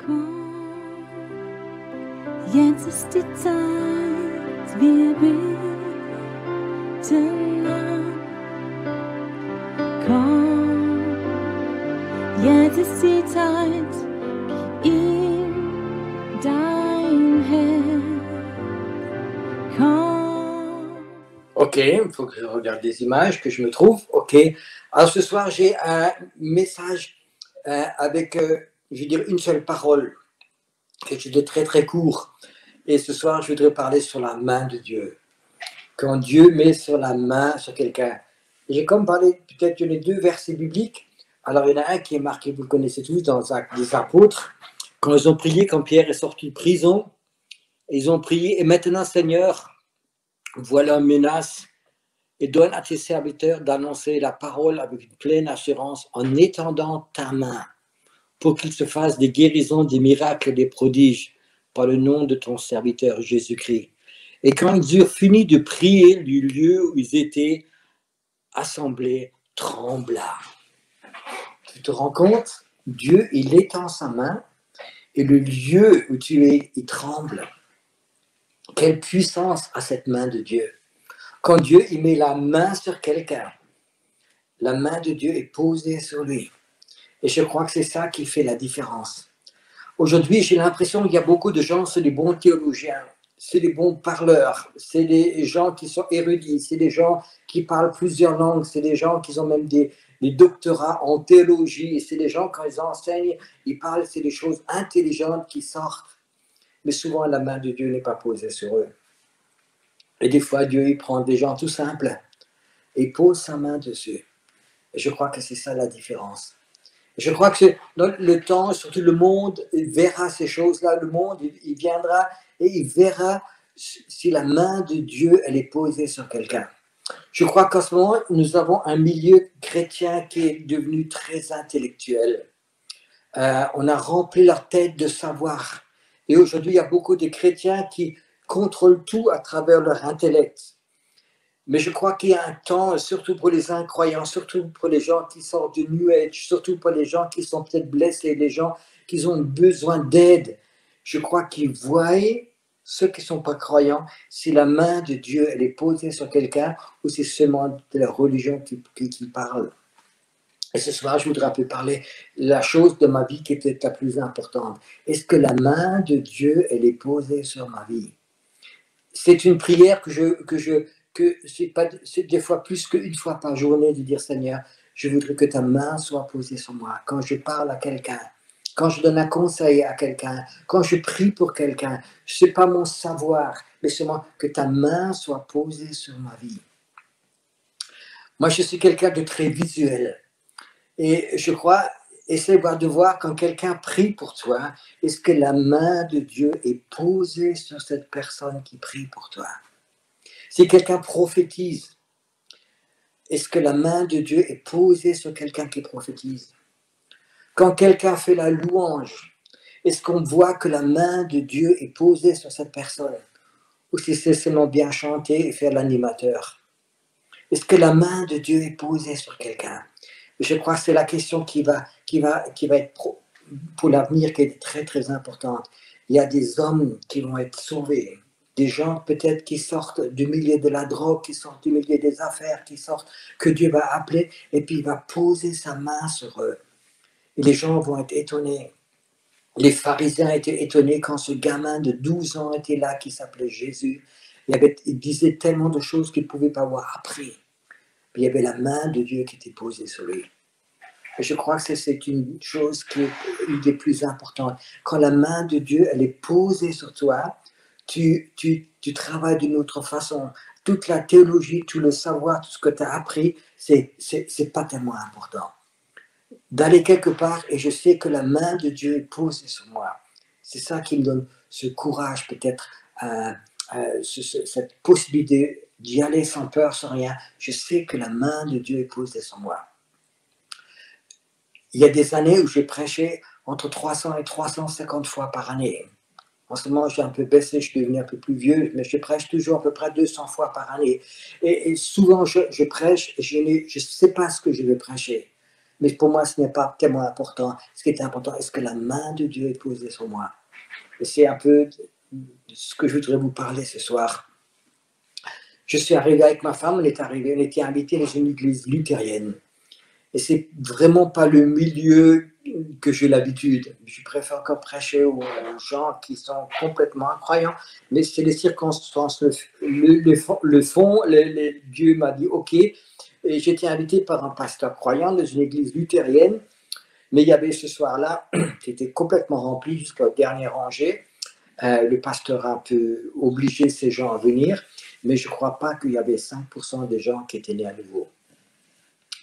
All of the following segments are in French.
Komm, jetzt ist die Zeit, wir beten an. Komm, jetzt ist die Zeit, gib ihm dein Herz. Komm. Ok, il faut que je regarde des images, que je me trouve. Ok. Alors ce soir, j'ai un message avec, je veux dire, une seule parole, quelque chose de très très court. Et ce soir, je voudrais parler sur la main de Dieu. Quand Dieu met sur la main sur quelqu'un. J'ai comme parlé peut-être de les deux versets bibliques. Alors il y en a un qui est marqué, vous le connaissez tous, dans Actes des Apôtres. Quand ils ont prié, quand Pierre est sorti de prison, ils ont prié, et maintenant Seigneur, voilà une menace, et donne à tes serviteurs d'annoncer la parole avec une pleine assurance en étendant ta main pour qu'il se fasse des guérisons, des miracles et des prodiges par le nom de ton serviteur Jésus-Christ. Et quand ils eurent fini de prier, le lieu où ils étaient assemblés trembla. Tu te rends compte? Dieu, il étend sa main et le lieu où tu es, il tremble. Quelle puissance a cette main de Dieu! Quand Dieu il met la main sur quelqu'un, la main de Dieu est posée sur lui. Et je crois que c'est ça qui fait la différence. Aujourd'hui, j'ai l'impression qu'il y a beaucoup de gens, c'est des bons théologiens, c'est des bons parleurs, c'est des gens qui sont érudits, c'est des gens qui parlent plusieurs langues, c'est des gens qui ont même des doctorats en théologie, c'est des gens, quand ils enseignent, ils parlent, c'est des choses intelligentes qui sortent. Mais souvent, la main de Dieu n'est pas posée sur eux. Et des fois, Dieu, il prend des gens tout simples et pose sa main dessus. Et je crois que c'est ça la différence. Je crois que dans le temps, surtout le monde, il verra ces choses-là. Le monde, il viendra et il verra si la main de Dieu, elle est posée sur quelqu'un. Je crois qu'en ce moment, nous avons un milieu chrétien qui est devenu très intellectuel. On a rempli leur tête de savoir. Et aujourd'hui, il y a beaucoup de chrétiens qui contrôlent tout à travers leur intellect. Mais je crois qu'il y a un temps, surtout pour les incroyants, surtout pour les gens qui sortent du New Age, surtout pour les gens qui sont peut-être blessés, les gens qui ont besoin d'aide. Je crois qu'ils voient, ceux qui ne sont pas croyants, si la main de Dieu elle est posée sur quelqu'un ou c'est seulement de la religion qui parle. Et ce soir, je voudrais un peu parler de la chose de ma vie qui était la plus importante. Est-ce que la main de Dieu elle est posée sur ma vie? C'est une prière que c'est des fois plus qu'une fois par journée de dire Seigneur, je voudrais que ta main soit posée sur moi. Quand je parle à quelqu'un, quand je donne un conseil à quelqu'un, quand je prie pour quelqu'un, ce n'est pas mon savoir, mais seulement que ta main soit posée sur ma vie. Moi, je suis quelqu'un de très visuel. Et je crois, essaie de voir quand quelqu'un prie pour toi, est-ce que la main de Dieu est posée sur cette personne qui prie pour toi? Si quelqu'un prophétise, est-ce que la main de Dieu est posée sur quelqu'un qui prophétise? Quand quelqu'un fait la louange, est-ce qu'on voit que la main de Dieu est posée sur cette personne? Ou si c'est seulement bien chanter et faire l'animateur? Est-ce que la main de Dieu est posée sur quelqu'un? Je crois que c'est la question qui va être pour l'avenir qui est très très importante. Il y a des hommes qui vont être sauvés, des gens peut-être qui sortent du milieu de la drogue, qui sortent du milieu des affaires, qui sortent, que Dieu va appeler et puis il va poser sa main sur eux. Et les gens vont être étonnés. Les pharisiens étaient étonnés quand ce gamin de 12 ans était là qui s'appelait Jésus. Il disait tellement de choses qu'ils ne pouvaient pas avoir appris. Puis il y avait la main de Dieu qui était posée sur lui. Et je crois que c'est une chose qui est une des plus importantes. Quand la main de Dieu elle est posée sur toi, tu travailles d'une autre façon. Toute la théologie, tout le savoir, tout ce que tu as appris, c'est pas tellement important. D'aller quelque part et je sais que la main de Dieu est posée sur moi. C'est ça qui me donne ce courage peut-être, cette possibilité d'y aller sans peur, sans rien. Je sais que la main de Dieu est posée sur moi. Il y a des années où j'ai prêché entre 300 et 350 fois par année. En ce moment, j'ai un peu baissé, je suis devenu un peu plus vieux, mais je prêche toujours à peu près 200 fois par année. Et souvent, je prêche et je ne sais pas ce que je vais prêcher. Mais pour moi, ce n'est pas tellement important. Ce qui est important, est-ce que la main de Dieu est posée sur moi? Et c'est un peu ce que je voudrais vous parler ce soir. Je suis arrivé avec ma femme, on était invités dans une église luthérienne. Et c'est vraiment pas le milieu que j'ai l'habitude. Je préfère encore prêcher aux gens qui sont complètement incroyants, mais c'est les circonstances. Le fond, Dieu m'a dit OK. Et j'étais invité par un pasteur croyant dans une église luthérienne, mais il y avait ce soir-là, qui était complètement rempli jusqu'au dernier rangée. Le pasteur a un peu obligé ces gens à venir, mais je ne crois pas qu'il y avait 5% des gens qui étaient nés à nouveau.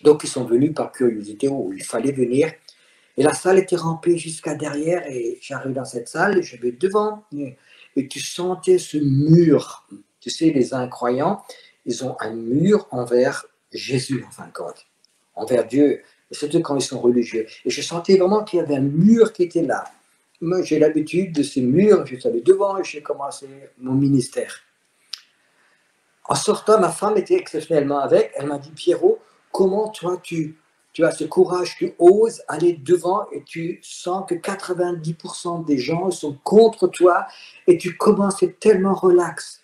Donc, ils sont venus par curiosité où il fallait venir. Et la salle était remplie jusqu'à derrière. Et j'arrive dans cette salle, et je vais devant. Et tu sentais ce mur. Tu sais, les incroyants, ils ont un mur envers Jésus, en fin de compte. Envers Dieu. Et surtout quand ils sont religieux. Et je sentais vraiment qu'il y avait un mur qui était là. Moi, j'ai l'habitude de ces murs. Je suis allé devant et j'ai commencé mon ministère. En sortant, ma femme était exceptionnellement avec. Elle m'a dit, Pierrot, comment toi, tu as ce courage, tu oses aller devant et tu sens que 90% des gens sont contre toi et tu commences à être tellement relax.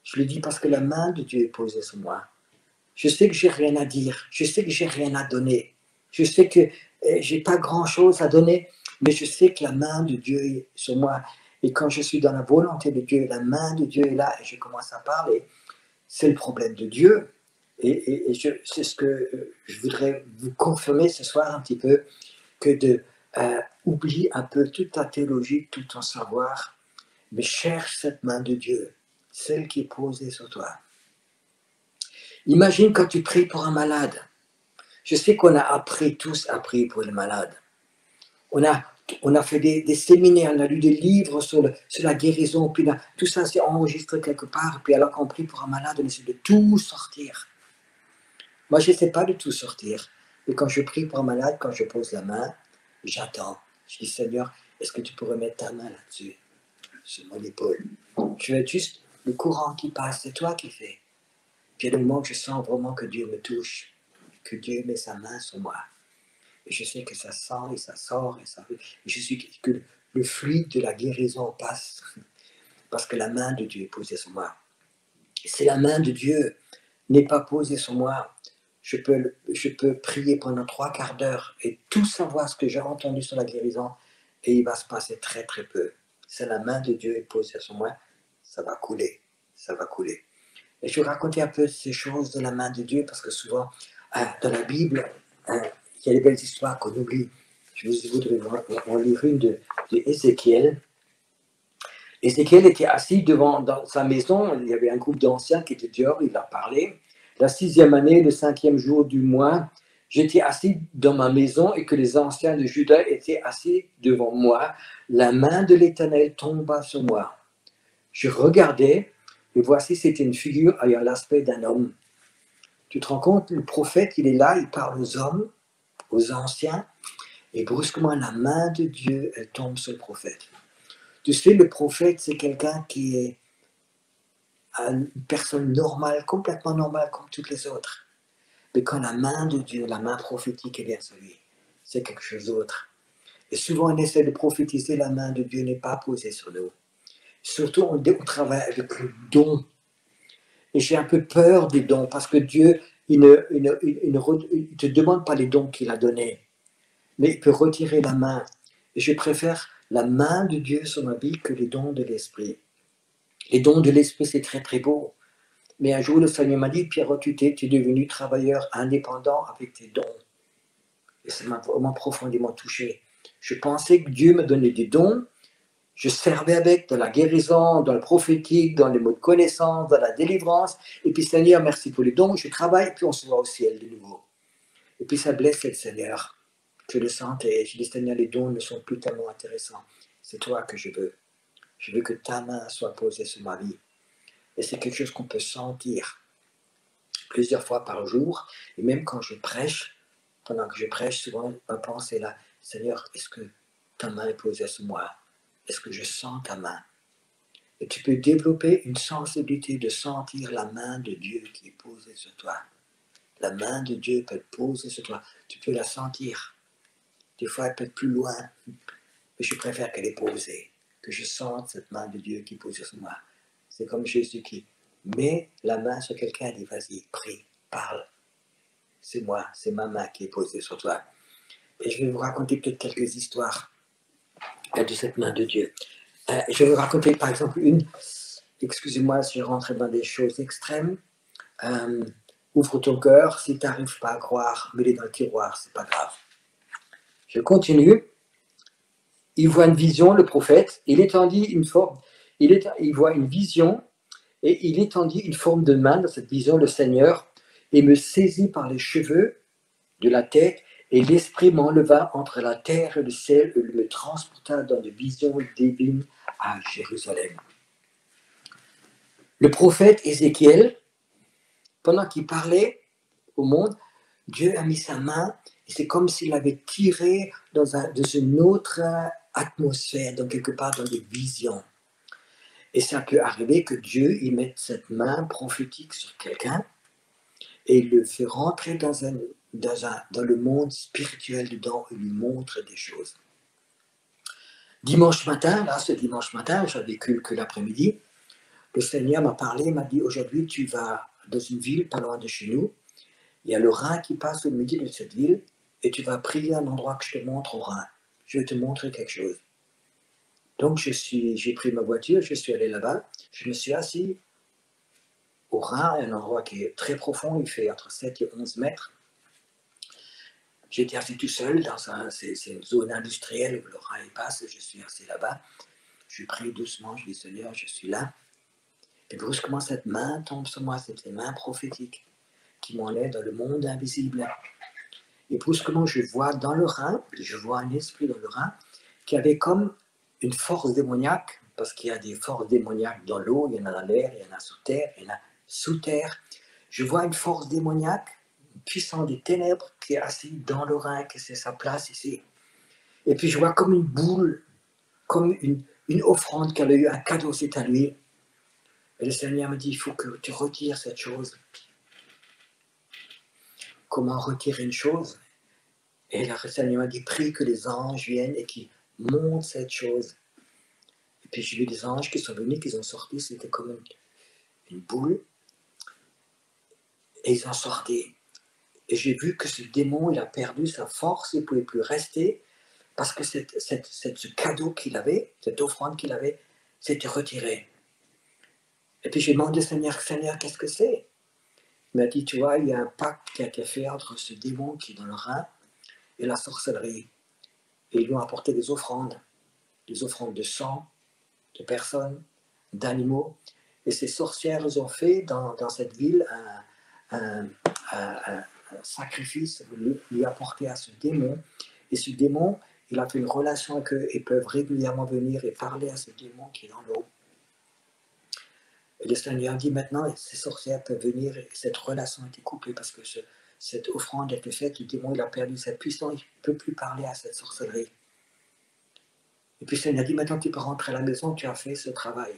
Je lui dis parce que la main de Dieu est posée sur moi. Je sais que j'ai rien à dire, je sais que j'ai rien à donner, je sais que j'ai pas grand-chose à donner, mais je sais que la main de Dieu est sur moi. Et quand je suis dans la volonté de Dieu, la main de Dieu est là et je commence à parler. C'est le problème de Dieu. Et c'est ce que je voudrais vous confirmer ce soir un petit peu, que de oublier un peu toute ta théologie, tout ton savoir, mais cherche cette main de Dieu, celle qui est posée sur toi. Imagine quand tu pries pour un malade. Je sais qu'on a appris tous à prier pour les malades. On a fait des séminaires, on a lu des livres sur la guérison, puis là, tout ça c'est enregistré quelque part, puis alors qu'on prie pour un malade, on essaie de tout sortir. Moi, je ne sais pas de tout sortir. Et quand je prie pour un malade, quand je pose la main, j'attends. Je dis, Seigneur, est-ce que tu pourrais mettre ta main là-dessus, sur mon épaule? Je veux juste le courant qui passe, c'est toi qui fais. Puis il y a le moment que je sens vraiment que Dieu me touche, que Dieu met sa main sur moi. Et je sais que ça sent et ça sort. Et je sais que le fluide de la guérison passe. Parce que la main de Dieu est posée sur moi. Et si la main de Dieu n'est pas posée sur moi, je peux prier pendant 3/4 d'heure et tout savoir ce que j'ai entendu sur la guérison et il va se passer très très peu. Si la main de Dieu est posée sur moi, ça va couler, ça va couler. Et je vais raconter un peu ces choses de la main de Dieu parce que souvent, dans la Bible, il y a des belles histoires qu'on oublie. Je voudrais en lire une de Ézéchiel. Ézéchiel était assis dans sa maison, il y avait un groupe d'anciens qui étaient dehors, il leur parlait. La 6e année, le 5e jour du mois, j'étais assis dans ma maison et que les anciens de Juda étaient assis devant moi. La main de l'Éternel tomba sur moi. Je regardais et voici, c'était une figure ayant l'aspect d'un homme. Tu te rends compte, le prophète, il est là, il parle aux hommes, aux anciens, et brusquement, la main de Dieu, elle tombe sur le prophète. Tu sais, le prophète, c'est quelqu'un qui est une personne normale, complètement normale comme toutes les autres. Mais quand la main de Dieu, la main prophétique est bien sur lui, c'est quelque chose d'autre. Et souvent, on essaie de prophétiser, la main de Dieu n'est pas posée sur nous. Surtout, on travaille avec le don. Et j'ai un peu peur des dons, parce que Dieu, il ne te demande pas les dons qu'il a donnés, mais il peut retirer la main. Et je préfère la main de Dieu sur ma vie que les dons de l'Esprit. Les dons de l'Esprit, c'est très très beau. Mais un jour, le Seigneur m'a dit, Pierrot, tu es devenu travailleur indépendant avec tes dons. Et ça m'a vraiment profondément touché. Je pensais que Dieu me donnait des dons. Je servais avec dans la guérison, dans le prophétique, dans les mots de connaissance, dans la délivrance. Et puis, Seigneur, merci pour les dons. Je travaille, et puis on se voit au ciel de nouveau. Et puis, ça blessait le Seigneur. Je le sentais. Je dis, Seigneur, les dons ne sont plus tellement intéressants. C'est toi que je veux. Je veux que ta main soit posée sur ma vie. Et c'est quelque chose qu'on peut sentir plusieurs fois par jour. Et même quand je prêche, pendant que je prêche, souvent ma pensée est là, Seigneur, est-ce que ta main est posée sur moi? Est-ce que je sens ta main? Et tu peux développer une sensibilité de sentir la main de Dieu qui est posée sur toi. La main de Dieu peut être posée sur toi. Tu peux la sentir. Des fois, elle peut être plus loin. Mais je préfère qu'elle est posée. Que je sente cette main de Dieu qui est posée sur moi. C'est comme Jésus qui met la main sur quelqu'un et dit, vas-y, prie, parle. C'est moi, c'est ma main qui est posée sur toi. Et je vais vous raconter peut-être quelques histoires de cette main de Dieu. Je vais vous raconter par exemple une, excusez-moi si je rentre dans des choses extrêmes. Ouvre ton cœur, si tu n'arrives pas à croire, mets-les dans le tiroir, c'est pas grave. Je continue. Il voit une vision, le prophète, il étendit une forme, il voit une vision, et il étendit une forme de main dans cette vision, le Seigneur, et me saisit par les cheveux de la tête, et l'esprit m'enleva entre la terre et le ciel, et me transporta dans des visions divines à Jérusalem. Le prophète Ézéchiel, pendant qu'il parlait au monde, Dieu a mis sa main, et c'est comme s'il avait tiré dans une autre atmosphère, donc quelque part dans des visions. Et ça peut arriver que Dieu y mette cette main prophétique sur quelqu'un et il le fait rentrer dans le monde spirituel dedans et lui montre des choses. Dimanche matin, là, ce dimanche matin, j'avais que l'après-midi, le Seigneur m'a parlé, m'a dit, aujourd'hui tu vas dans une ville pas loin de chez nous, il y a le Rhin qui passe au milieu de cette ville et tu vas prier à un endroit que je te montre au Rhin. Je vais te montrer quelque chose. Donc j'ai pris ma voiture, je suis allé là-bas, je me suis assis au Rhin, un endroit qui est très profond, il fait entre 7 et 11 mètres. J'étais assis tout seul, c'est une zone industrielle où le Rhin passe, je suis assis là-bas. Je prie doucement, je dis Seigneur, je suis là. Et brusquement, cette main tombe sur moi, cette main prophétique qui m'enlève dans le monde invisible. Et brusquement, je vois dans le Rhin, je vois un esprit dans le Rhin qui avait comme une force démoniaque, parce qu'il y a des forces démoniaques dans l'eau, il y en a dans l'air, il y en a sous terre, il y en a sous terre. Je vois une force démoniaque, puissante des ténèbres, qui est assise dans le Rhin, que c'est sa place ici. Et puis je vois comme une boule, comme une offrande qu'elle a eu, un cadeau, c'est à lui. Et le Seigneur me dit, il faut que tu retires cette chose. Comment retirer une chose? Et le Seigneur m'a dit, prie que les anges viennent et qu'ils montent cette chose. Et puis j'ai vu des anges qui sont venus, qui ont sorti, c'était comme une boule. Et ils ont sorti. Et j'ai vu que ce démon, il a perdu sa force, il ne pouvait plus rester, parce que ce cadeau qu'il avait, cette offrande qu'il avait, s'était retiré. Et puis j'ai demandé au Seigneur, qu'est-ce que c'est? Il m'a dit, tu vois, il y a un pacte qui a été fait entre ce démon qui est dans le Rhin et la sorcellerie. Et ils lui ont apporté des offrandes de sang, de personnes, d'animaux. Et ces sorcières ont fait dans cette ville un sacrifice, lui apporter à ce démon. Et ce démon, il a fait une relation avec eux et peuvent régulièrement venir et parler à ce démon qui est dans l'eau. Et le Seigneur dit maintenant, ces sorcières peuvent venir et cette relation a été coupée parce que cette offrande a été faite, le démon il a perdu cette puissance, il ne peut plus parler à cette sorcellerie. Et puis le Seigneur dit maintenant tu peux rentrer à la maison, tu as fait ce travail.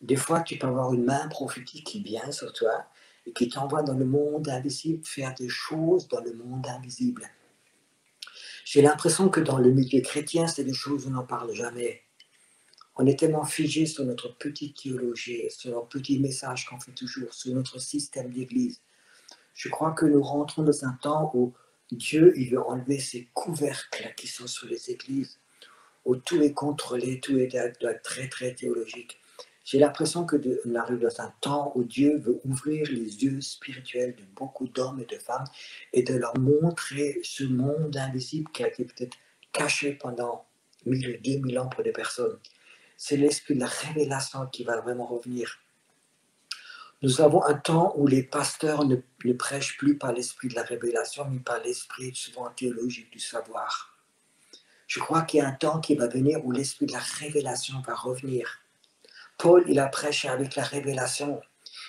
Des fois tu peux avoir une main prophétique qui vient sur toi et qui t'envoie dans le monde invisible faire des choses dans le monde invisible. J'ai l'impression que dans le milieu chrétien, c'est des choses où on n'en parle jamais. On est tellement figé sur notre petite théologie, sur notre petit message qu'on fait toujours, sur notre système d'église. Je crois que nous rentrons dans un temps où Dieu il veut enlever ces couvercles qui sont sur les églises, où tout est contrôlé, tout est très très théologique. J'ai l'impression qu'on arrive dans un temps où Dieu veut ouvrir les yeux spirituels de beaucoup d'hommes et de femmes et de leur montrer ce monde invisible qui a été peut-être caché pendant 1000 ou 2000 ans pour des personnes. C'est l'esprit de la révélation qui va vraiment revenir. Nous avons un temps où les pasteurs ne prêchent plus par l'esprit de la révélation, mais par l'esprit souvent théologique du savoir. Je crois qu'il y a un temps qui va venir où l'esprit de la révélation va revenir. Paul, il a prêché avec la révélation.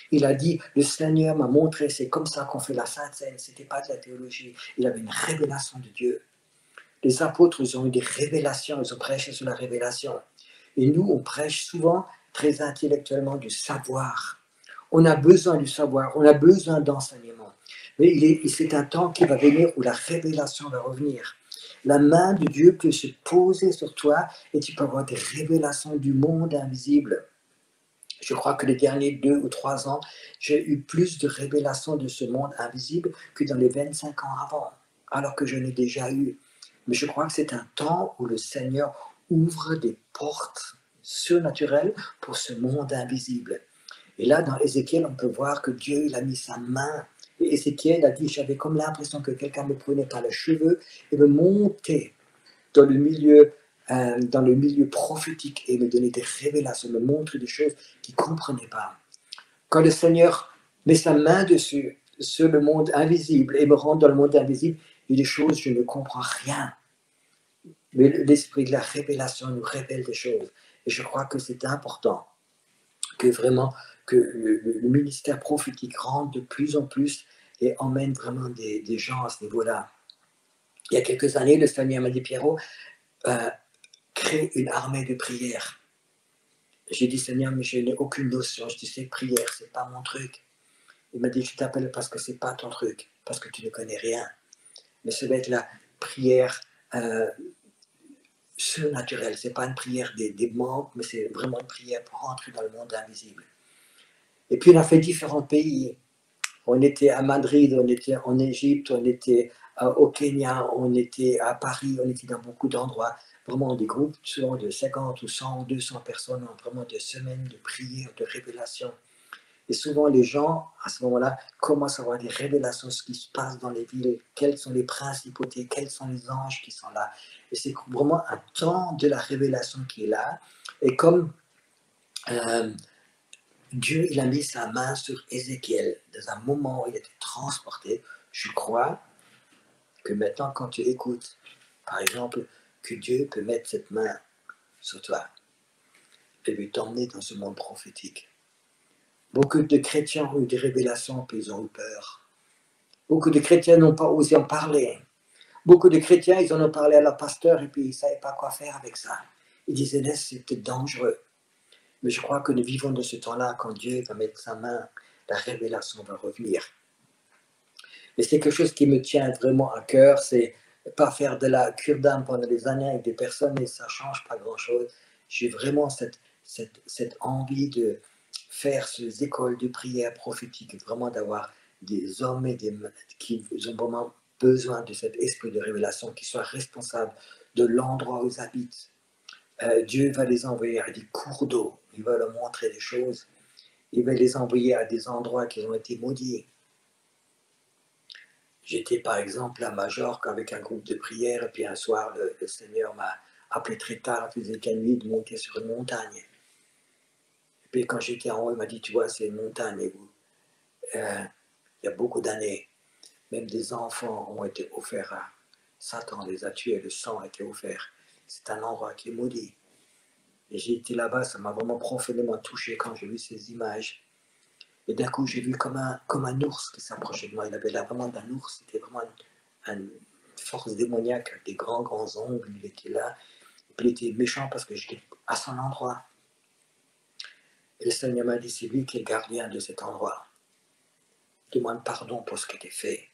Il a dit, le Seigneur m'a montré, c'est comme ça qu'on fait la Sainte Seine. Ce n'était pas de la théologie, il avait une révélation de Dieu. Les apôtres, ils ont eu des révélations, ils ont prêché sur la révélation. Et nous, on prêche souvent très intellectuellement du savoir. On a besoin du savoir, on a besoin d'enseignement. Mais c'est un temps qui va venir où la révélation va revenir. La main de Dieu peut se poser sur toi et tu peux avoir des révélations du monde invisible. Je crois que les derniers 2 ou 3 ans, j'ai eu plus de révélations de ce monde invisible que dans les 25 ans avant, alors que je n'ai déjà eu. Mais je crois que c'est un temps où le Seigneur ouvre des portes surnaturelles pour ce monde invisible. Et là, dans Ézéchiel, on peut voir que Dieu il a mis sa main. Et Ézéchiel a dit, j'avais comme l'impression que quelqu'un me prenait par les cheveux et me montait dans le milieu prophétique et me donnait des révélations, me montrer des choses qu'il ne comprenait pas. Quand le Seigneur met sa main dessus, sur le monde invisible et me rend dans le monde invisible, il y a des choses, je ne comprends rien. Mais l'esprit de la révélation nous révèle des choses. Et je crois que c'est important que vraiment que le ministère prophétique rentre de plus en plus et emmène vraiment des gens à ce niveau-là. Il y a quelques années, le Seigneur m'a dit, Pierrot, crée une armée de prière. J'ai dit, Seigneur, mais je n'ai aucune notion. Je dis, c'est prière, c'est pas mon truc. Il m'a dit, je t'appelle parce que c'est pas ton truc, parce que tu ne connais rien. Mais ça va être la prière surnaturelle. C'est pas une prière des membres, mais c'est vraiment une prière pour rentrer dans le monde invisible. Et puis, on a fait différents pays. On était à Madrid, on était en Égypte, on était au Kenya, on était à Paris, on était dans beaucoup d'endroits. Vraiment des groupes souvent de 50 ou 100 ou 200 personnes, vraiment des semaines de prière, de révélation. Et souvent les gens, à ce moment-là, commencent à avoir des révélations de ce qui se passe dans les villes, quelles sont les principautés, quels sont les anges qui sont là. Et c'est vraiment un temps de la révélation qui est là. Et comme Dieu, il a mis sa main sur Ézéchiel dans un moment où il était transporté, je crois que maintenant, quand tu écoutes, par exemple, que Dieu peut mettre cette main sur toi et lui t'emmener dans ce monde prophétique. Beaucoup de chrétiens ont eu des révélations, puis ils ont eu peur. Beaucoup de chrétiens n'ont pas osé en parler. Beaucoup de chrétiens, ils en ont parlé à leur pasteur et puis ils ne savaient pas quoi faire avec ça. Ils disaient, c'est peut-être dangereux. Mais je crois que nous vivons de ce temps-là, quand Dieu va mettre sa main, la révélation va revenir. Et c'est quelque chose qui me tient vraiment à cœur, c'est pas faire de la cure d'âme pendant des années avec des personnes et ça ne change pas grand-chose. J'ai vraiment cette envie de faire ces écoles de prière prophétique, vraiment d'avoir des hommes et des qui ont vraiment besoin de cet esprit de révélation, qui soient responsables de l'endroit où ils habitent. Dieu va les envoyer à des cours d'eau, il va leur montrer des choses, il va les envoyer à des endroits qui ont été maudits. J'étais par exemple à Majorque avec un groupe de prière, et puis un soir, le Seigneur m'a appelé très tard, il faisait qu'à nuit, de monter sur une montagne. Et puis quand j'étais en haut, il m'a dit, tu vois, c'est une montagne, et il y a beaucoup d'années, même des enfants ont été offerts à Satan, les a tués, le sang a été offert. C'est un endroit qui est maudit. Et j'ai été là-bas, ça m'a vraiment profondément touché quand j'ai vu ces images. Et d'un coup, j'ai vu comme un ours qui s'approchait de moi. Il avait l'air vraiment d'un ours. C'était vraiment une force démoniaque avec des grands ongles. Il était là. Et puis il était méchant parce que j'étais à son endroit. Et le Seigneur m'a dit, c'est lui qui est le gardien de cet endroit. Demande pardon pour ce qui était fait.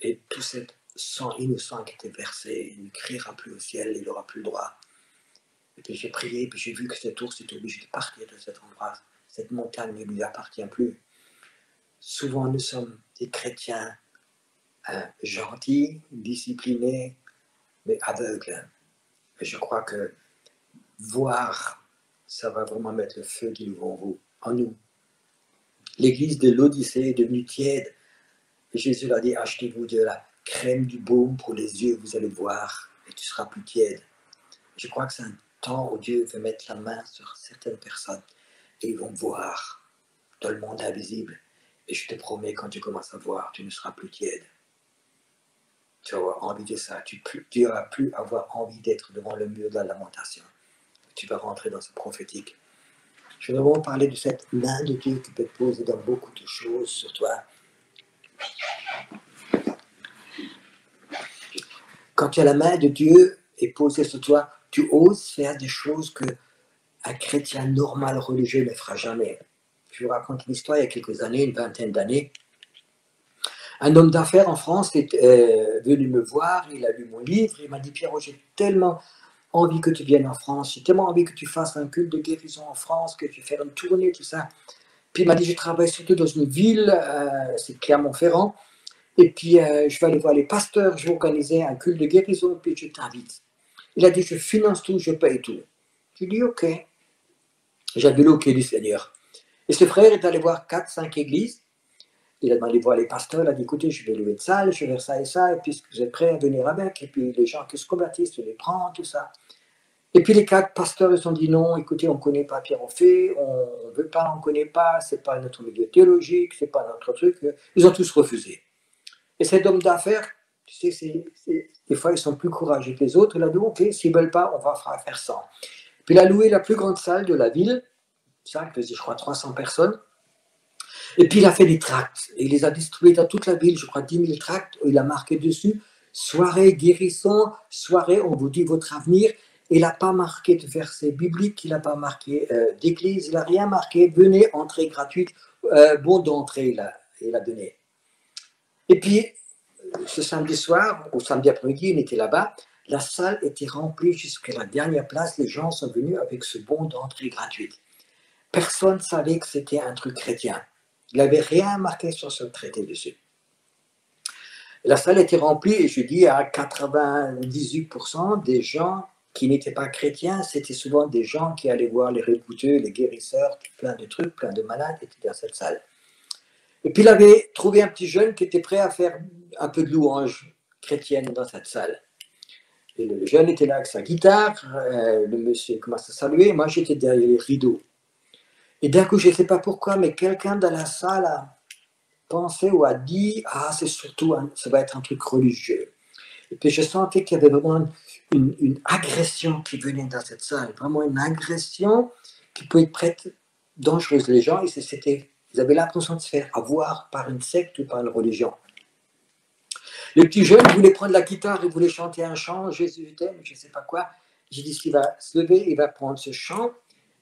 Et tout ce sang innocent qui était versé, il ne criera plus au ciel, il n'aura plus le droit. Et puis j'ai prié, puis j'ai vu que cet ours était obligé de partir de cet endroit. Cette montagne ne lui appartient plus. Souvent, nous sommes des chrétiens gentils, disciplinés, mais aveugles. Et je crois que voir, ça va vraiment mettre le feu du nouveau en nous. L'église de l'Odyssée est devenue tiède. Et Jésus leur dit, achetez-vous de la crème du baume pour les yeux, vous allez voir, et tu seras plus tiède. Je crois que c'est un temps où Dieu veut mettre la main sur certaines personnes et ils vont voir dans le monde invisible. Et je te promets, quand tu commences à voir, tu ne seras plus tiède. Tu vas avoir envie de ça. Tu ne vas plus avoir envie d'être devant le mur de la lamentation. Tu vas rentrer dans ce prophétique. Je vais vraiment parler de cette main de Dieu qui peut te poser dans beaucoup de choses sur toi. Quand tu as la main de Dieu est posée sur toi, tu oses faire des choses qu'un chrétien normal religieux ne fera jamais. Je vous raconte une histoire il y a quelques années, une vingtaine d'années. Un homme d'affaires en France est venu me voir, il a lu mon livre, il m'a dit Pierrot, j'ai tellement envie que tu viennes en France, j'ai tellement envie que tu fasses un culte de guérison en France, que tu fasses une tournée, tout ça. Puis il m'a dit je travaille surtout dans une ville, c'est Clermont-Ferrand, et puis je vais aller voir les pasteurs, je vais organiser un culte de guérison, puis je t'invite. Il a dit je finance tout, je paye tout. Je lui ai dit ok. J'avais l'ok du Seigneur. Et ce frère est allé voir 4-5 églises. Il a demandé voir les pasteurs, il a dit écoutez, je vais louer de salle, je vais faire ça et ça, et puis vous êtes prêts à venir avec, et puis les gens qui se convertissent, je les prends, tout ça. Et puis les 4 pasteurs, ils ont dit non, écoutez, on ne connaît pas Pierre Offet, on ne veut pas, on ne connaît pas, c'est pas notre milieu théologique, c'est pas notre truc. Ils ont tous refusé. Et cet homme d'affaires, tu sais, des fois ils sont plus courageux que les autres, il a dit ok, s'ils ne veulent pas, on va faire ça. Puis il a loué la plus grande salle de la ville, ça faisait je crois 300 personnes. Et puis il a fait des tracts, et il les a distribués dans toute la ville, je crois 10 000 tracts, il a marqué dessus, soirée guérison, soirée on vous dit votre avenir. Il n'a pas marqué de versets bibliques, il n'a pas marqué d'église, il n'a rien marqué, venez, entrée gratuite, bon d'entrée, il a donné. Et puis, ce samedi soir, ou samedi après-midi, on était là-bas, la salle était remplie jusqu'à la dernière place, les gens sont venus avec ce bon d'entrée gratuite. Personne ne savait que c'était un truc chrétien. Il n'avait rien marqué sur ce traité dessus. La salle était remplie et je dis à 98% des gens qui n'étaient pas chrétiens, c'était souvent des gens qui allaient voir les récouteux, les guérisseurs, plein de trucs, plein de malades étaient dans cette salle. Et puis il avait trouvé un petit jeune qui était prêt à faire un peu de louange chrétienne dans cette salle. Et le jeune était là avec sa guitare, le monsieur commence à saluer, moi j'étais derrière les rideaux. Et d'un coup, je ne sais pas pourquoi, mais quelqu'un dans la salle a pensé ou a dit ah, c'est surtout, ça va être un truc religieux. Et puis je sentais qu'il y avait vraiment une agression qui venait dans cette salle, vraiment une agression qui pouvait être dangereuse. Les gens, ils avaient l'impression de se faire avoir par une secte ou par une religion. Le petit jeune voulait prendre la guitare, il voulait chanter un chant, Jésus t'aime, je ne sais pas quoi. J'ai dit qu'il va se lever, il va prendre ce chant.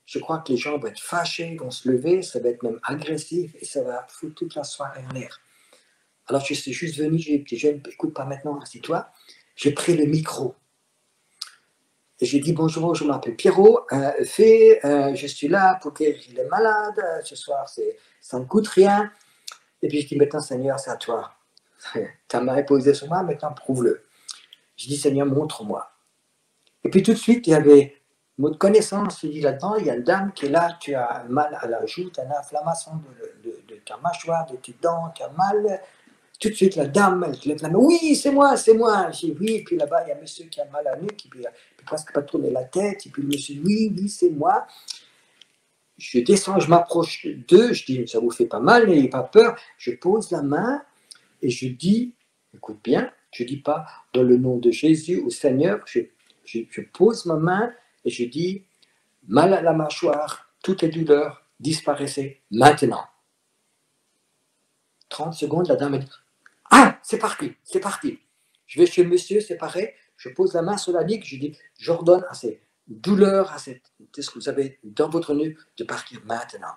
Je crois que les gens vont être fâchés, ils vont se lever, ça va être même agressif et ça va foutre toute la soirée en l'air. Alors je suis juste venu, j'ai dit, petit jeune, écoute pas maintenant, assieds-toi. J'ai pris le micro. Et j'ai dit bonjour, je m'appelle Pierrot, je suis là pour guérir les malades, ce soir ça ne coûte rien. Et puis je dis maintenant Seigneur, c'est à toi. Ta main est posée sur moi, maintenant prouve-le. Je dis Seigneur, montre-moi. Et puis tout de suite, il y avait mot de connaissance, il dit là-dedans, il y a une dame qui est là, tu as mal à la joue, tu as une inflammation de ta mâchoire, de tes dents, tu as mal. Tout de suite, la dame, elle lève la main, oui, c'est moi. Je dis oui, et puis là-bas, il y a un monsieur qui a mal à la nuque, qui ne peut presque pas tourner la tête, et puis le monsieur, oui, c'est moi. Je descends, je m'approche d'eux, je dis, ça vous fait pas mal, n'ayez pas peur. Je pose la main et je dis, écoute bien, je ne dis pas dans le nom de Jésus au Seigneur, je pose ma main et je dis, mal à la mâchoire, toutes les douleurs, disparaissez maintenant. 30 secondes, la dame me dit, ah, c'est parti. Je vais chez le monsieur, c'est pareil, je pose la main sur la nuque, je dis, j'ordonne à ces douleurs, à ce que vous avez dans votre nuque, de partir maintenant.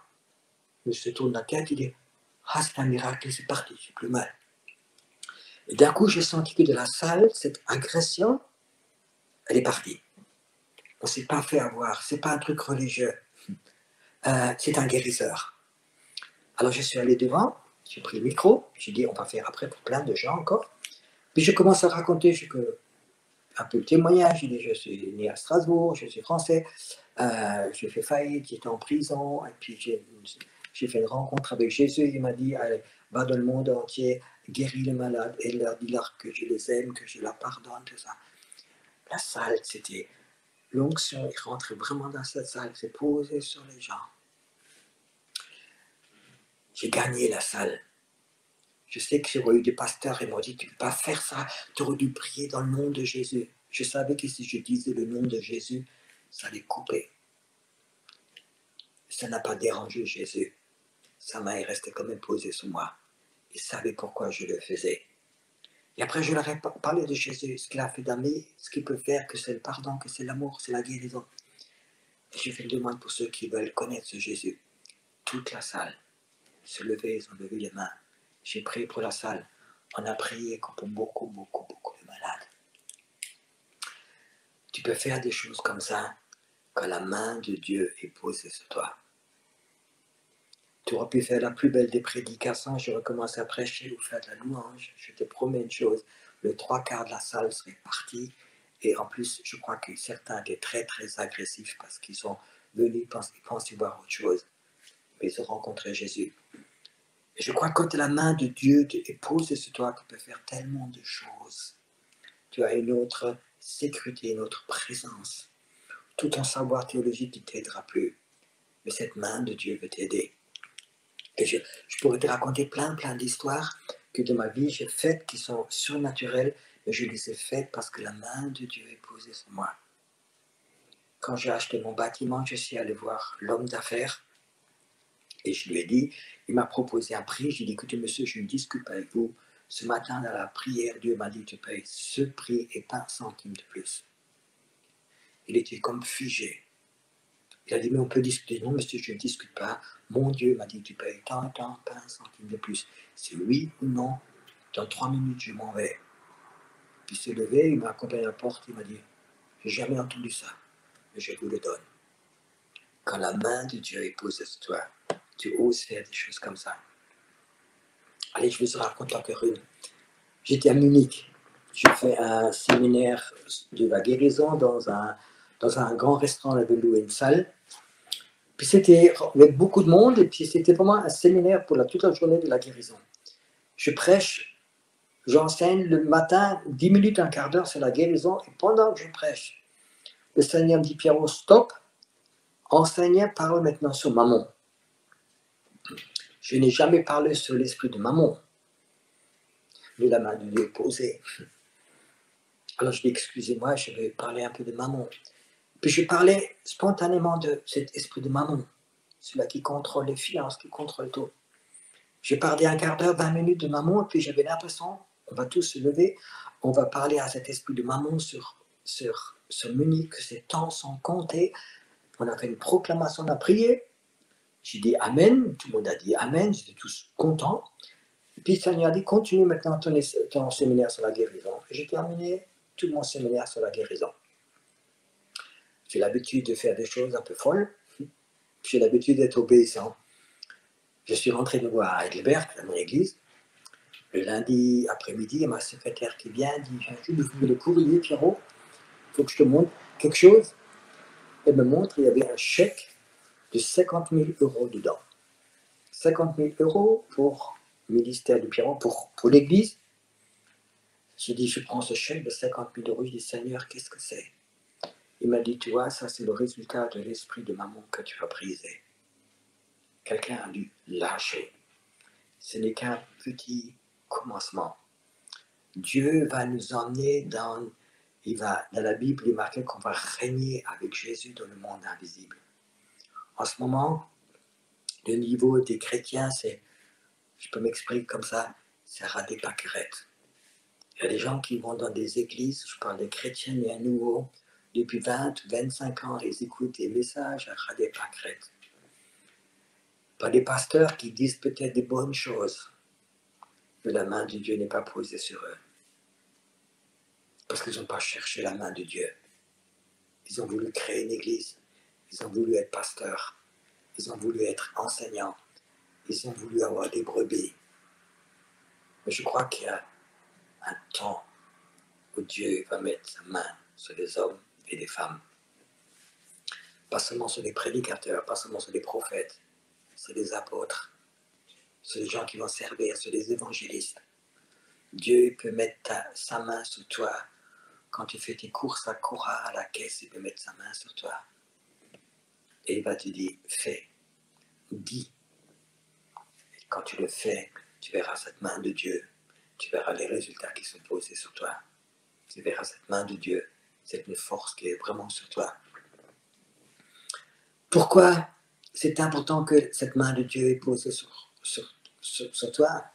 Le monsieur tourne la tête, il dit, ah, c'est un miracle, c'est parti, j'ai plus mal. Et d'un coup, j'ai senti que de la salle, cette agression, elle est partie. On ne s'est pas fait avoir, c'est pas un truc religieux, c'est un guérisseur. Alors je suis allé devant, j'ai pris le micro, j'ai dit on va faire après pour plein de gens encore. Puis je commence à raconter un peu le témoignage, j'ai dit je suis né à Strasbourg, je suis français, j'ai fait faillite, j'étais en prison, et puis j'ai fait une rencontre avec Jésus, il m'a dit allez, va dans le monde entier, guéris les malades, et leur dis-leur que je les aime, que je leur pardonne, tout ça. La salle, c'était l'onction, il rentrait vraiment dans cette salle, s'est posé sur les gens. J'ai gagné la salle. Je sais que j'ai eu des pasteurs et m'ont dit, tu ne peux pas faire ça, tu aurais dû prier dans le nom de Jésus. Je savais que si je disais le nom de Jésus, ça allait couper. Ça n'a pas dérangé Jésus. Sa main est restée quand même posée sur moi. Il savait pourquoi je le faisais. Et après, je leur ai parlé de Jésus, ce qu'il a fait d'ami, ce qu'il peut faire, que c'est le pardon, que c'est l'amour, c'est la guérison. Et j'ai fait une demande pour ceux qui veulent connaître ce Jésus. Toute la salle se levait, ils ont levé les mains. J'ai prié pour la salle. On a prié pour beaucoup de malades. Tu peux faire des choses comme ça quand la main de Dieu est posée sur toi. Tu aurais pu faire la plus belle des prédications, je recommence à prêcher ou faire de la louange. Je te promets une chose, le 3/4 de la salle serait parti. Et en plus, je crois que certains étaient très agressifs parce qu'ils sont venus, ils pensaient voir autre chose. Mais ils ont rencontré Jésus. Et je crois que quand la main de Dieu est posée sur toi, tu peux faire tellement de choses. Tu as une autre sécurité, une autre présence. Tout ton savoir théologique ne t'aidera plus. Mais cette main de Dieu veut t'aider. Et je pourrais te raconter plein d'histoires que de ma vie j'ai faites qui sont surnaturelles, mais je les ai faites parce que la main de Dieu est posée sur moi. Quand j'ai acheté mon bâtiment, je suis allé voir l'homme d'affaires et je lui ai dit, il m'a proposé un prix, j'ai dit, écoutez monsieur, je ne discute pas avec vous. Ce matin dans la prière, Dieu m'a dit, tu payes ce prix et pas un centime de plus. Il était comme figé. Il a dit, mais on peut discuter. Non, monsieur, je ne discute pas. Mon Dieu m'a dit, tu payes tant, pas un centime de plus. C'est oui ou non. Dans 3 minutes, je m'en vais. Puis il s'est levé, il m'a accompagné à la porte, il m'a dit, j'ai jamais entendu ça, mais je vous le donne. Quand la main de Dieu est posée sur toi, tu oses faire des choses comme ça. Allez, je vous en raconte encore une. J'étais à Munich. Je fais un séminaire de la guérison dans un grand restaurant. On avait loué une salle. Puis c'était avec beaucoup de monde, et puis c'était vraiment un séminaire pour toute la journée de la guérison. Je prêche, j'enseigne le matin, 10 minutes, un quart d'heure sur la guérison, et pendant que je prêche, le Seigneur me dit, Pierrot, stop, enseigne, parle maintenant sur Mammon. Je n'ai jamais parlé sur l'esprit de Mammon, mais la main de Dieu est posée. Alors je dis, excusez-moi, je vais parler un peu de Mammon. Puis je parlais spontanément de cet esprit de Mammon, celui qui contrôle les finances, qui contrôle tout. J'ai parlé un quart d'heure, 20 minutes de Mammon, et puis j'avais l'impression, on va tous se lever, on va parler à cet esprit de Mammon sur Munich, que ces temps sont comptés. On a fait une proclamation, on a prié. J'ai dit Amen, tout le monde a dit Amen, j'étais tous contents. Et puis le Seigneur a dit, continue maintenant ton séminaire sur la guérison. Et j'ai terminé tout mon séminaire sur la guérison. J'ai l'habitude de faire des choses un peu folles. J'ai l'habitude d'être obéissant. Je suis rentré me voir à Heidelberg, à mon église. Le lundi après-midi, il y a ma secrétaire qui vient, dit, j'ai vu le courrier, Pierrot, il faut que je te montre quelque chose. Elle me montre, il y avait un chèque de 50 000 € dedans. 50 000 € pour le ministère de Pierrot, pour l'église. J'ai dit, je prends ce chèque de 50 000 €, je dis, Seigneur, qu'est-ce que c'est? Il m'a dit, tu vois, ça c'est le résultat de l'esprit de Mammon que tu as brisé. Quelqu'un a dû lâcher. Ce n'est qu'un petit commencement. Dieu va nous emmener dans la Bible, il est marqué qu'on va régner avec Jésus dans le monde invisible. En ce moment, le niveau des chrétiens, je peux m'exprimer comme ça, c'est ras des pâquerettes. Il y a des gens qui vont dans des églises, je parle des chrétiens, mais à nouveau, depuis 25 ans, ils écoutent des messages à ras des pâquerettes. Pas des pasteurs qui disent peut-être des bonnes choses, mais la main de Dieu n'est pas posée sur eux. Parce qu'ils n'ont pas cherché la main de Dieu. Ils ont voulu créer une église. Ils ont voulu être pasteurs. Ils ont voulu être enseignants. Ils ont voulu avoir des brebis. Mais je crois qu'il y a un temps où Dieu va mettre sa main sur les hommes et les femmes. Pas seulement sur les prédicateurs, pas seulement sur les prophètes, sur les apôtres, sur les gens qui vont servir, sur les évangélistes. Dieu peut mettre sa main sur toi. Quand tu fais tes courses à Cora, à la caisse, il peut mettre sa main sur toi. Et il va te dire, fais, dis. Et quand tu le fais, tu verras cette main de Dieu. Tu verras les résultats qui sont posés sur toi. Tu verras cette main de Dieu. C'est une force qui est vraiment sur toi. Pourquoi c'est important que cette main de Dieu est posée sur toi?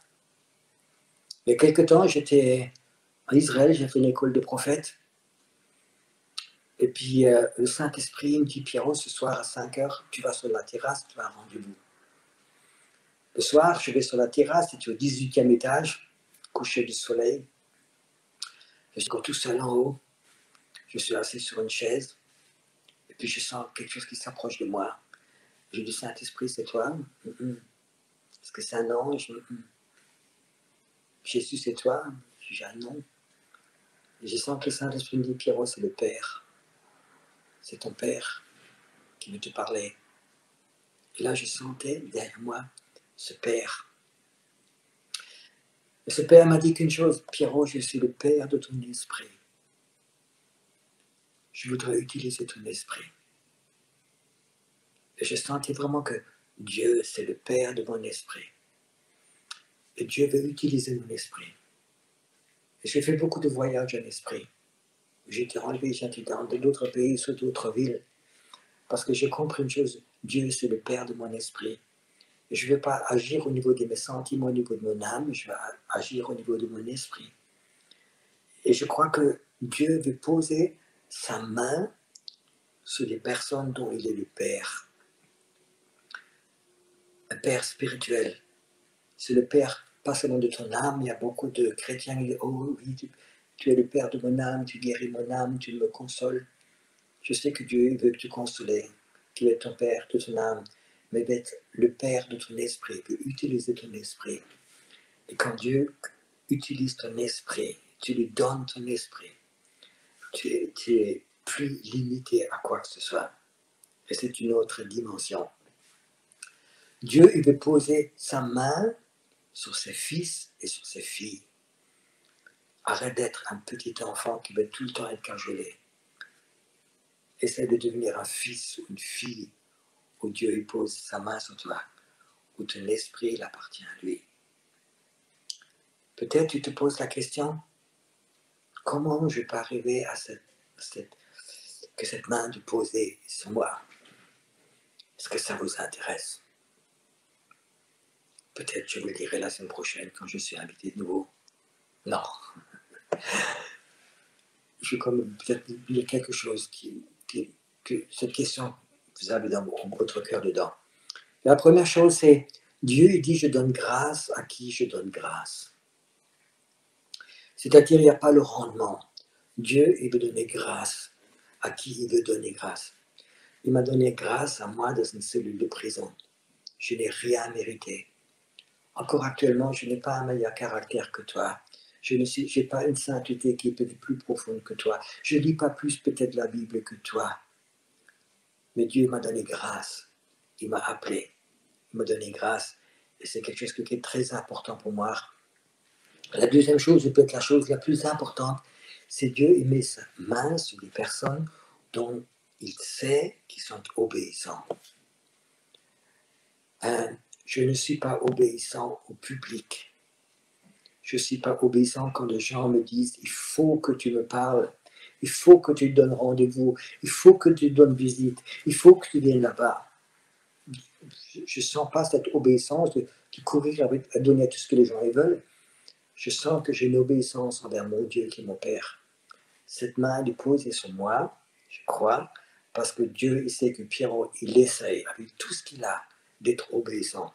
Il y a quelque temps, j'étais en Israël, j'ai fait une école de prophètes. Et puis le Saint-Esprit me dit, Pierrot, ce soir à 5 h, tu vas sur la terrasse, tu as un rendez-vous. Le soir, je vais sur la terrasse, c'était au 18e étage. coucher du soleil. Je suis encore tout seul en haut. Je suis assis sur une chaise. Et puis je sens quelque chose qui s'approche de moi. Je dis, Saint-Esprit, c'est toi? Est-ce que c'est un ange? Jésus, c'est toi? Je dis, ah non. Et je sens que le Saint-Esprit me dit, Pierrot, c'est le Père. C'est ton Père qui veut te parler. Et là, je sentais derrière moi ce Père. Et ce Père m'a dit qu'une chose, Pierrot, je suis le Père de ton esprit. Je voudrais utiliser ton esprit. Et je sentais vraiment que Dieu, c'est le Père de mon esprit. Et Dieu veut utiliser mon esprit. Et j'ai fait beaucoup de voyages en esprit. J'étais enlevé, j'étais dans d'autres pays, sur d'autres villes. Parce que j'ai compris une chose, Dieu, c'est le Père de mon esprit. Et je ne vais pas agir au niveau de mes sentiments, au niveau de mon âme, je vais agir au niveau de mon esprit. Et je crois que Dieu veut poser sa main sur les personnes dont il est le Père. Un Père spirituel. C'est le Père, pas seulement de ton âme. Il y a beaucoup de chrétiens qui disent, oh oui, tu es le Père de mon âme, tu guéris mon âme, tu me consoles. Je sais que Dieu veut te consoler, qu'il est ton Père de ton âme, mais d'être le Père de ton esprit, il veut utiliser ton esprit. Et quand Dieu utilise ton esprit, tu lui donnes ton esprit, tu es plus limité à quoi que ce soit. Et c'est une autre dimension. Dieu, il veut poser sa main sur ses fils et sur ses filles. Arrête d'être un petit enfant qui veut tout le temps être cajolé. Essaie de devenir un fils ou une fille où Dieu il pose sa main sur toi, où ton esprit il appartient à lui. Peut-être tu te poses la question, comment je peux arriver à que cette main de poser sur moi? Est-ce que ça vous intéresse? Peut-être je vous le dirai la semaine prochaine quand je suis invité de nouveau. Non. Je vais quand même peut-être dire quelque chose que cette question, vous avez dans votre cœur dedans. La première chose, c'est Dieu il dit, je donne grâce à qui je donne grâce. C'est-à-dire, il n'y a pas le rendement. Dieu, il veut donner grâce à qui il veut donner grâce. Il m'a donné grâce à moi dans une cellule de prison. Je n'ai rien mérité. Encore actuellement, je n'ai pas un meilleur caractère que toi. Je n'ai pas une sainteté qui est peut-être plus profonde que toi. Je ne lis pas plus peut-être la Bible que toi. Mais Dieu m'a donné grâce. Il m'a appelé. Il m'a donné grâce. Et c'est quelque chose qui est très important pour moi. La deuxième chose, et peut-être la chose la plus importante, c'est Dieu, il met sa main sur les personnes dont il sait qu'ils sont obéissants. Je ne suis pas obéissant au public. Je ne suis pas obéissant quand les gens me disent, il faut que tu me parles, il faut que tu donnes rendez-vous, il faut que tu donnes visite, il faut que tu viennes là-bas. Je ne sens pas cette obéissance de courir à donner tout ce que les gens veulent. Je sens que j'ai une obéissance envers mon Dieu qui est mon Père. Cette main est posée sur moi, je crois, parce que Dieu, il sait que Pierrot, il essaye, avec tout ce qu'il a, d'être obéissant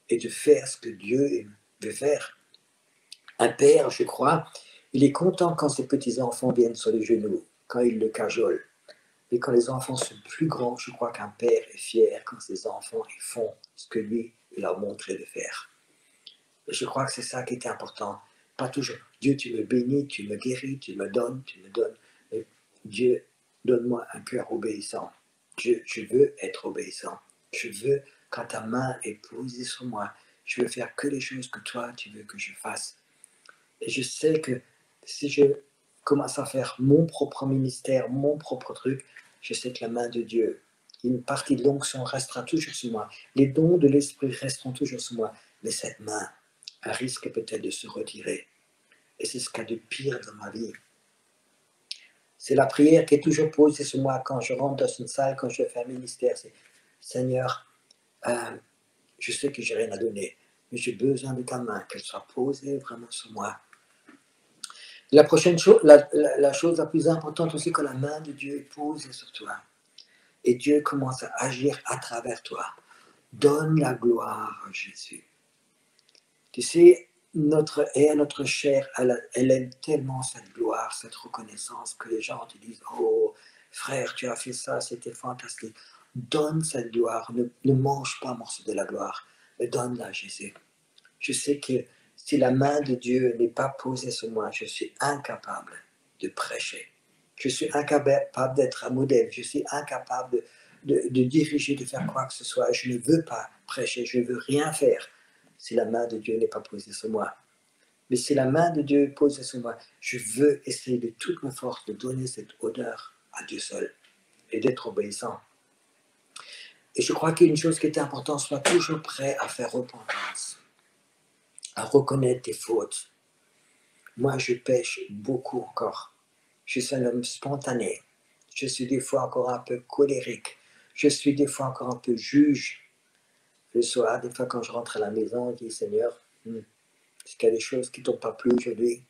et de faire ce que Dieu veut faire. Un père, je crois, il est content quand ses petits-enfants viennent sur les genoux, quand il le cajole. Et quand les enfants sont plus grands, je crois qu'un père est fier quand ses enfants ils font ce que lui, il a montré de faire. Et je crois que c'est ça qui est important. Pas toujours, Dieu, tu me bénis, tu me guéris, tu me donnes. Mais Dieu, donne-moi un cœur obéissant. Dieu, je veux être obéissant. Je veux, quand ta main est posée sur moi, je veux faire que les choses que toi, tu veux que je fasse. Et je sais que si je commence à faire mon propre ministère, mon propre truc, je sais que la main de Dieu, une partie de l'onction restera toujours sur moi. Les dons de l'esprit resteront toujours sur moi. Mais cette main, elle risque peut-être de se retirer. Et c'est ce qu'il y a de pire dans ma vie. C'est la prière qui est toujours posée sur moi quand je rentre dans une salle, quand je fais un ministère. C'est Seigneur, je sais que je n'ai rien à donner, mais j'ai besoin de ta main, qu'elle soit posée vraiment sur moi. La prochaine chose, la chose la plus importante aussi, quand la main de Dieu est posée sur toi, et Dieu commence à agir à travers toi, donne la gloire à Jésus. Tu sais, notre chair, elle aime tellement cette gloire, cette reconnaissance que les gens te disent, oh frère, tu as fait ça, c'était fantastique. Donne cette gloire, ne mange pas un morceau de la gloire, mais donne-la à Jésus. Je sais que si la main de Dieu n'est pas posée sur moi, je suis incapable de prêcher. Je suis incapable d'être un modèle. Je suis incapable de diriger, de faire quoi que ce soit. Je ne veux pas prêcher. Je ne veux rien faire si la main de Dieu n'est pas posée sur moi. Mais si la main de Dieu est posée sur moi, je veux essayer de toute ma force de donner cette honneur à Dieu seul et d'être obéissant. Et je crois qu'il y a une chose qui est importante, sois toujours prêt à faire repentance, à reconnaître tes fautes. Moi, je pêche beaucoup encore. Je suis un homme spontané. Je suis des fois encore un peu colérique. Je suis des fois encore un peu juge. Le soir, des fois quand je rentre à la maison, je dis Seigneur, est-ce qu'il y a des choses qui ne t'ont pas plu aujourd'hui?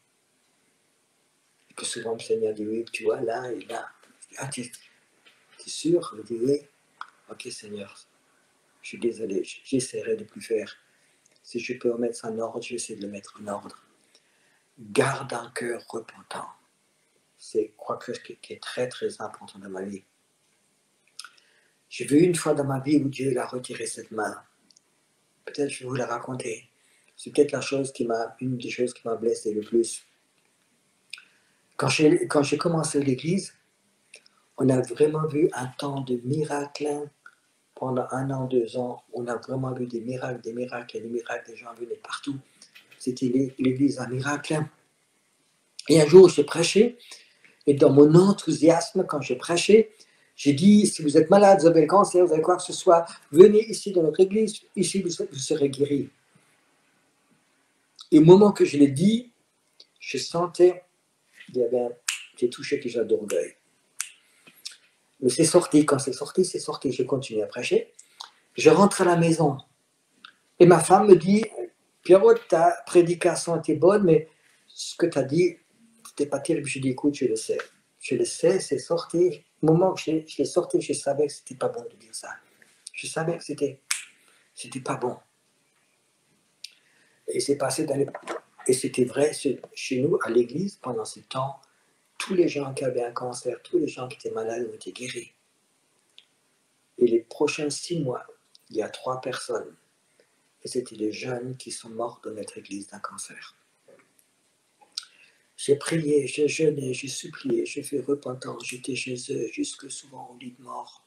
Et que souvent le Seigneur dit oui, tu vois, là et là. Ah, tu es sûr? Je dis oui. Ok Seigneur, je suis désolé, j'essaierai de plus faire. Si je peux remettre ça en ordre, je vais essayer de le mettre en ordre. Garde un cœur repentant. C'est quelque chose qui est très très important dans ma vie. J'ai vu une fois dans ma vie où Dieu a retiré cette main. Peut-être je vais vous la raconter. C'est peut-être une des choses qui m'a blessé le plus. Quand j'ai commencé l'église, on a vraiment vu un temps de miracles pendant 1 an, 2 ans. On a vraiment vu des miracles, des gens venaient partout. C'était l'église un miracle. Et un jour, j'ai prêché, et dans mon enthousiasme, quand j'ai prêché, j'ai dit, si vous êtes malade, vous avez le cancer, vous avez quoi que ce soit, venez ici dans notre église, ici vous serez guéris. Et au moment que je l'ai dit, je sentais, j'ai touché déjà d'orgueil. Mais c'est sorti, quand c'est sorti, j'ai continué à prêcher. Je rentre à la maison, et ma femme me dit, Pierrot, ta prédication était bonne, mais ce que tu as dit, c'était pas terrible. Je dis, écoute, je le sais, c'est sorti. Au moment que je l'ai sorti, je savais que c'était pas bon de dire ça. Je savais que c'était pas bon. Et c'est passé et c'était vrai chez nous, à l'église, pendant ce temps, tous les gens qui avaient un cancer, tous les gens qui étaient malades ont été guéris. Et les prochains 6 mois, il y a 3 personnes. Et c'était des jeunes qui sont morts dans notre église d'un cancer. J'ai prié, j'ai jeûné, j'ai supplié, j'ai fait repentance, j'étais chez eux, jusque souvent au lit de mort.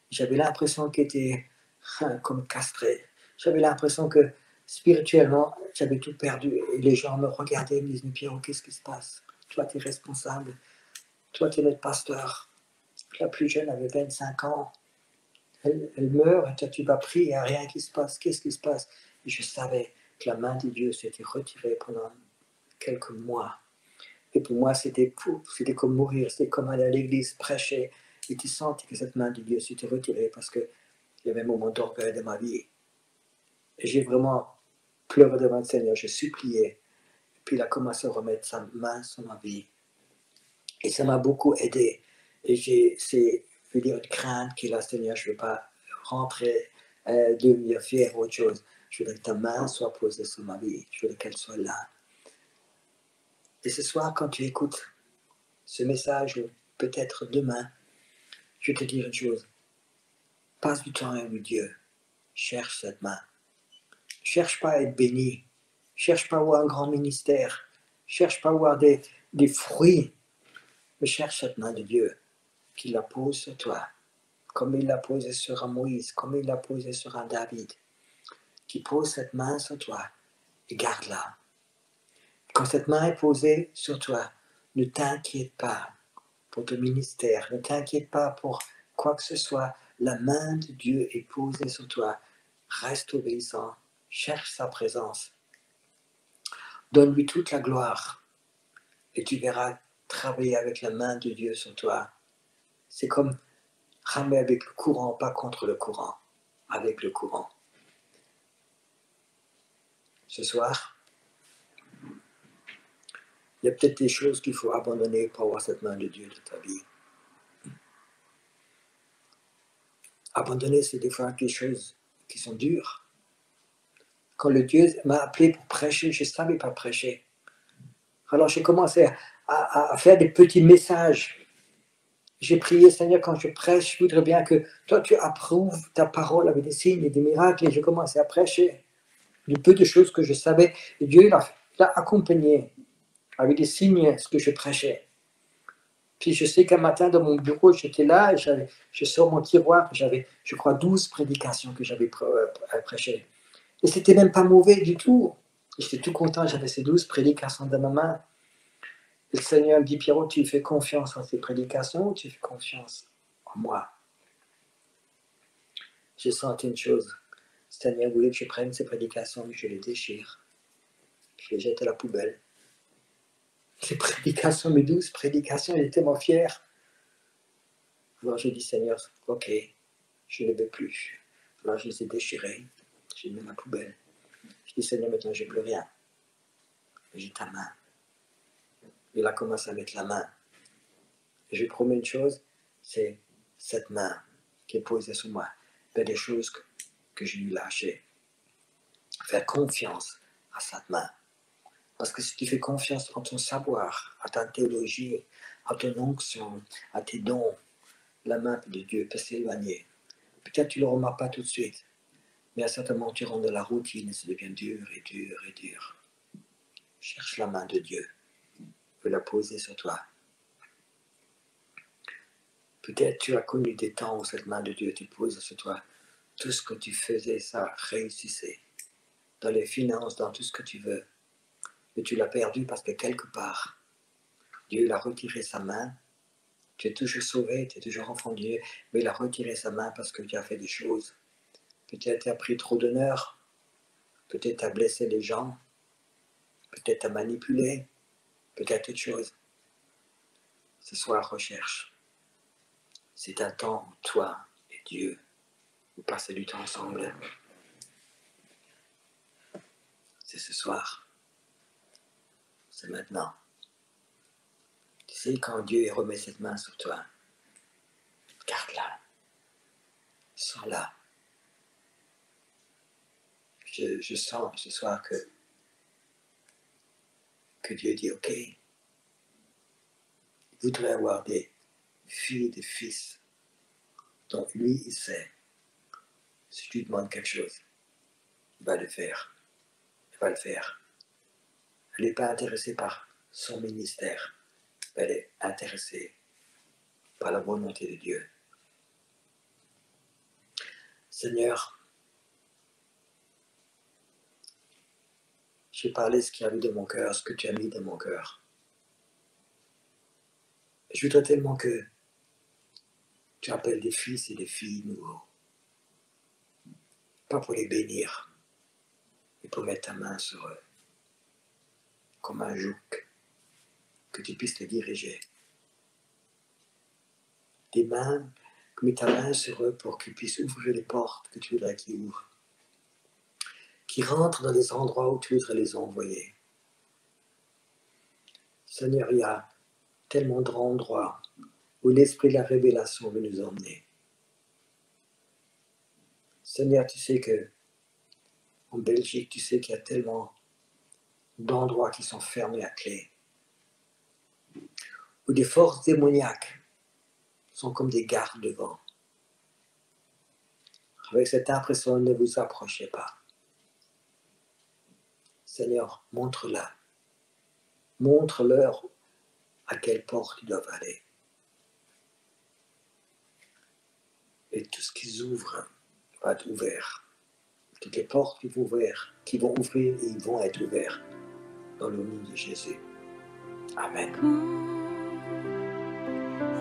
J'avais l'impression qu'ils étaient comme castrés. J'avais l'impression que spirituellement, j'avais tout perdu. Et les gens me regardaient et me disaient, Pierrot, qu'est-ce qui se passe? Toi, tu es responsable. Toi, tu es notre pasteur. La plus jeune avait 25 ans. Elle meurt, et toi, tu vas prier, il n'y a rien qui se passe. Qu'est-ce qui se passe? Et je savais que la main de Dieu s'était retirée pendant quelques mois. Et pour moi, c'était comme mourir, c'était comme aller à l'église, prêcher, et tu sentais que cette main de Dieu s'était retirée parce qu'il y avait un moment d'orgueil de ma vie. Et j'ai vraiment pleuré devant le Seigneur, j'ai supplié, et puis il a commencé à remettre sa main sur ma vie. Et ça m'a beaucoup aidé. Et c'est, je veux dire, une crainte qu'il a, Seigneur, je ne veux pas rentrer, devenir fier ou autre chose. Je voudrais que ta main soit posée sur ma vie, je voudrais qu'elle soit là. Et ce soir, quand tu écoutes ce message, peut-être demain, je vais te dire une chose. Passe du temps avec Dieu. Cherche cette main. Cherche pas à être béni. Cherche pas à avoir un grand ministère. Cherche pas à avoir des fruits. Mais cherche cette main de Dieu qui la pose sur toi. Comme il l'a posée sur un Moïse. Comme il l'a posée sur un David. Qui pose cette main sur toi. Et garde-la. Quand cette main est posée sur toi, ne t'inquiète pas pour ton ministère. Ne t'inquiète pas pour quoi que ce soit. La main de Dieu est posée sur toi. Reste obéissant. Cherche sa présence. Donne-lui toute la gloire. Et tu verras travailler avec la main de Dieu sur toi. C'est comme ramer avec le courant, pas contre le courant. Avec le courant. Ce soir, il y a peut-être des choses qu'il faut abandonner pour avoir cette main de Dieu dans ta vie. Abandonner, c'est des fois des choses qui sont dures. quand le Dieu m'a appelé pour prêcher, je ne savais pas prêcher. Alors j'ai commencé à faire des petits messages. J'ai prié, Seigneur, quand je prêche, je voudrais bien que toi, tu approuves ta parole avec des signes et des miracles. Et j'ai commencé à prêcher du peu de choses que je savais. Et Dieu l'a accompagné avec des signes ce que je prêchais. Puis je sais qu'un matin, dans mon bureau, j'étais là, et je sors mon tiroir, j'avais, je crois, 12 prédications que j'avais prêchées. Et c'était même pas mauvais du tout. J'étais tout content, j'avais ces 12 prédications dans ma main. Et le Seigneur me dit, Pierrot, tu fais confiance en ces prédications ou tu fais confiance en moi? J'ai senti une chose. Le Seigneur voulait que je prenne ces prédications, que je les déchire. Je les jette à la poubelle. Ces prédications, mes 12 prédications, j'étais tellement fier. Alors j'ai dit, Seigneur, ok, je ne les veux plus. Alors je les ai déchirées, j'ai mis à la poubelle. Je dis, Seigneur, maintenant je n'ai plus rien. J'ai ta main. Il a commencé à mettre la main. Et je lui promets une chose, c'est cette main qui est posée sur moi. Il y a des choses que je lui lâchais. Faire confiance à cette main. Parce que si tu fais confiance en ton savoir, à ta théologie, à ton onction, à tes dons, la main de Dieu peut s'éloigner. Peut-être tu ne le remarques pas tout de suite, mais à certains moments tu rentres dans la routine et ça devient dur et dur et dur. Cherche la main de Dieu. Veux la poser sur toi. Peut-être tu as connu des temps où cette main de Dieu te pose sur toi. Tout ce que tu faisais, ça réussissait. Dans les finances, dans tout ce que tu veux. Mais tu l'as perdu parce que quelque part, Dieu a retiré sa main. Tu es toujours sauvé, tu es toujours enfant de Dieu, mais il a retiré sa main parce que tu as fait des choses. Peut-être tu as pris trop d'honneur. Peut-être tu as blessé les gens. Peut-être tu as manipulé. Peut-être autre chose. Ce soir, recherche. C'est un temps où toi et Dieu, vous passez du temps ensemble. C'est ce soir. C'est maintenant. Tu sais, quand Dieu remet cette main sur toi, garde-la. Sens-la. Je sens ce soir que Dieu dit, ok, il voudrait avoir des filles, des fils, dont lui, il sait. Si tu lui demandes quelque chose, il va le faire. Il va le faire. Elle n'est pas intéressée par son ministère. Elle est intéressée par la volonté de Dieu. Seigneur, j'ai parlé ce qu'il y avait de mon cœur, ce que tu as mis dans mon cœur. Je voudrais tellement que tu appelles des fils et des filles nouveaux. Pas pour les bénir, mais pour mettre ta main sur eux. Comme un joug, que tu puisses les diriger. Des mains, mets ta main sur eux pour qu'ils puissent ouvrir les portes que tu voudrais qu'ils ouvrent. Qui rentrent dans les endroits où tu voudrais les envoyer. Seigneur, il y a tellement d'endroits où l'esprit de la révélation veut nous emmener. Seigneur, tu sais que en Belgique, tu sais qu'il y a tellement d'endroits qui sont fermés à clé. Où des forces démoniaques sont comme des gardes devant. Avec cette impression, ne vous approchez pas. Seigneur, montre-la. Montre-leur à quelle porte ils doivent aller. Et tout ce qu'ils ouvrent va être ouvert. Toutes les portes qui vont ouvrir, ils vont être ouverts. Dans le nom de Jésus. Amen.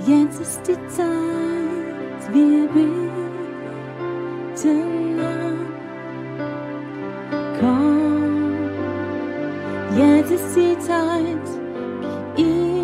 Jetzt ist die Zeit, wir beten an. Komm, jetzt ist die Zeit, gib ihm